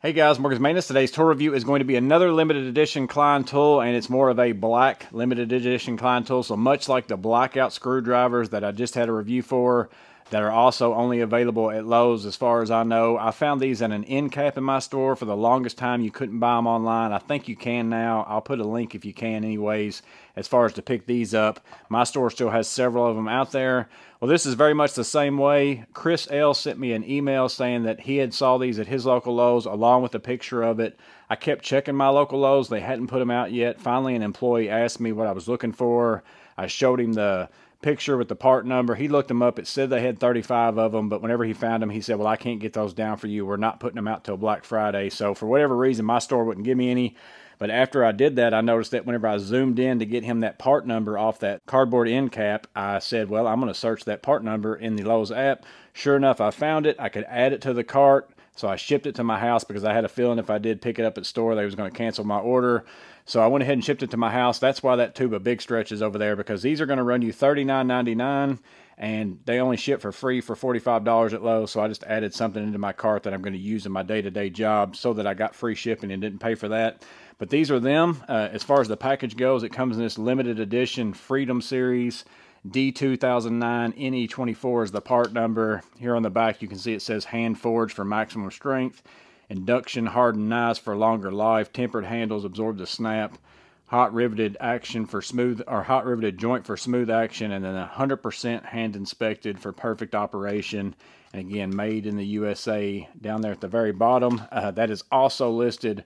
Hey guys, Morgan's Maintenance. Today's tool review is going to be another limited edition Klein tool, and it's more of a black limited edition Klein tool. So much like the blackout screwdrivers that I just had a review for that are also only available at Lowe's as far as I know. I found these in an end cap in my store. For the longest time you couldn't buy them online. I think you can now. I'll put a link if you can anyways as far as to pick these up. My store still has several of them out there. Well, this is very much the same way. Chris L. sent me an email saying that he had saw these at his local Lowe's along with a picture of it. I kept checking my local Lowe's. They hadn't put them out yet. Finally, an employee asked me what I was looking for. I showed him the picture with the part number. He looked them up. It said they had 35 of them, but whenever he found them, he said, well, I can't get those down for you. We're not putting them out till Black Friday. So for whatever reason, my store wouldn't give me any. But after I did that, I noticed that whenever I zoomed in to get him that part number off that cardboard end cap, I said, well, I'm going to search that part number in the Lowe's app. Sure enough, I found it. I could add it to the cart. So I shipped it to my house because I had a feeling if I did pick it up at store, they was going to cancel my order. So I went ahead and shipped it to my house. That's why that tube of Big Stretch is over there, because these are going to run you $39.99 and they only ship for free for $45 at Lowe's. So I just added something into my cart that I'm going to use in my day-to-day job so that I got free shipping and didn't pay for that. But these are them. As far as the package goes, it comes in this limited edition Freedom Series. D2009 NE24 is the part number. Here on the back you can see it says hand forged for maximum strength, induction hardened knives for longer life, tempered handles absorb the snap, hot riveted action for smooth, or hot riveted joint for smooth action, and then 100% hand inspected for perfect operation. And again, made in the USA down there at the very bottom. That is also listed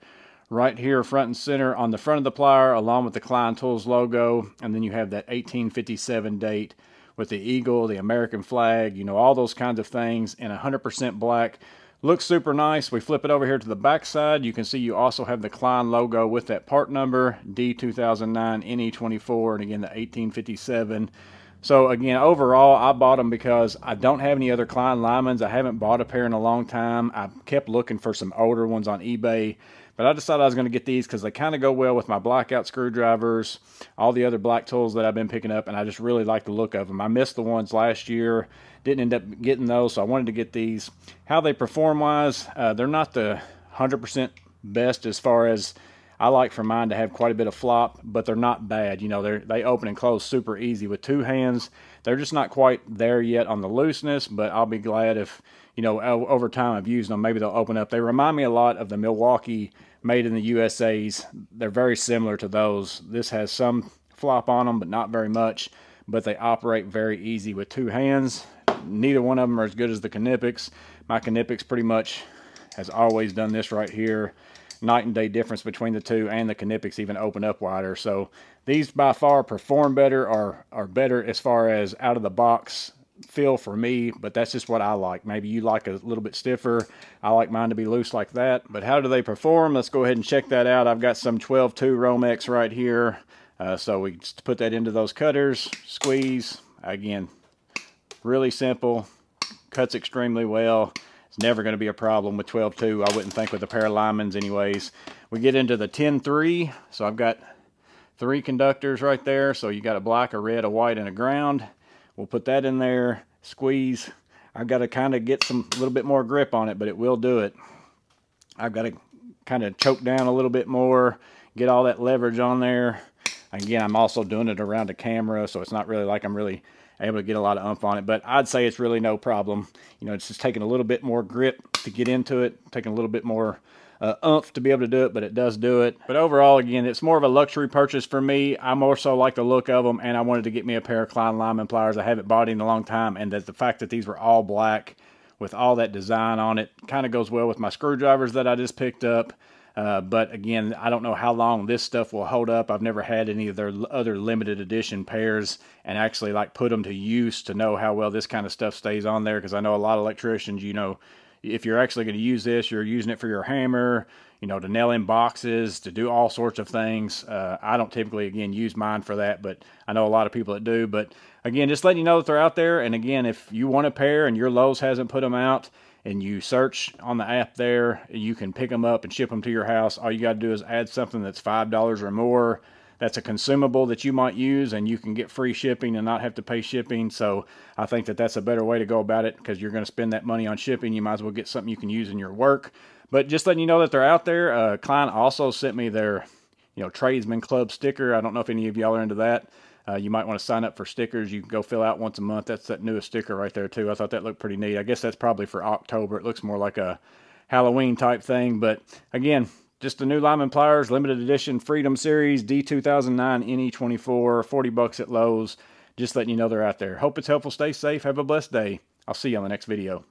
right here front and center on the front of the plier along with the Klein Tools logo, and then you have that 1857 date with the eagle, the American flag, you know, all those kinds of things in 100% black. Looks super nice. We flip it over here to the back side. You can see you also have the Klein logo with that part number, D2009 NE24, and again the 1857. So again, overall, I bought them because I don't have any other Klein Linemans. I haven't bought a pair in a long time. I kept looking for some older ones on eBay, but I decided I was going to get these because they kind of go well with my blackout screwdrivers, all the other black tools that I've been picking up, and I just really like the look of them. I missed the ones last year, didn't end up getting those, so I wanted to get these. How they perform-wise, they're not the 100% best as far as I like for mine to have quite a bit of flop, but they're not bad. You know, they open and close super easy with two hands. They're just not quite there yet on the looseness, but I'll be glad if, you know, over time I've used them, maybe they'll open up. They remind me a lot of the Milwaukee made in the USA's. They're very similar to those. This has some flop on them, but not very much, but they operate very easy with two hands. Neither one of them are as good as the Knipex. My Knipex pretty much has always done this right here. Night and day difference between the two, and the Knipex even open up wider. So these by far perform better, are better as far as out of the box feel for me, but that's just what I like. Maybe you like a little bit stiffer. I like mine to be loose like that. But how do they perform? Let's go ahead and check that out. I've got some 12-2 Romex right here. So we just put that into those cutters, squeeze. Again, really simple, cuts extremely well. It's never going to be a problem with 12-2, I wouldn't think, with a pair of Linemans anyways. We get into the 10-3, so I've got 3 conductors right there. So you got a black, a red, a white, and a ground. We'll put that in there, squeeze. I've got to kind of get a little bit more grip on it, but it will do it. I've got to kind of choke down a little bit more, get all that leverage on there. Again, I'm also doing it around the camera, so it's not really like I'm really able to get a lot of oomph on it, but I'd say it's really no problem. You know, it's just taking a little bit more grip to get into it, taking a little bit more oomph to be able to do it, but it does do it. But overall, again, it's more of a luxury purchase for me. I more so like the look of them, and I wanted to get me a pair of Klein Lineman Pliers. I haven't bought in a long time, and that the fact that these were all black with all that design on it kind of goes well with my screwdrivers that I just picked up. But again, I don't know how long this stuff will hold up. I've never had any of their other limited edition pairs and actually like put them to use to know how well this kind of stuff stays on there, because I know a lot of electricians, you know, if you're actually going to use this, you're using it for your hammer, you know, to nail in boxes, to do all sorts of things. I don't typically, again, use mine for that, but I know a lot of people that do. But again, just letting you know that they're out there. And again, if you want a pair and your Lowe's hasn't put them out, and you search on the app there, you can pick them up and ship them to your house. All you got to do is add something that's $5 or more. that's a consumable that you might use, and you can get free shipping and not have to pay shipping. So I think that that's a better way to go about it, because you're going to spend that money on shipping. You might as well get something you can use in your work. But just letting you know that they're out there. Klein also sent me their, Tradesman Club sticker. I don't know if any of y'all are into that. You might want to sign up for stickers. You can go fill out once a month. That's that newest sticker right there too. I thought that looked pretty neat. I guess that's probably for October. It looks more like a Halloween type thing. But again, just the new Lineman Pliers, limited edition Freedom Series D2009 NE24, 40 bucks at Lowe's. Just letting you know they're out there. Hope it's helpful. Stay safe. Have a blessed day. I'll see you on the next video.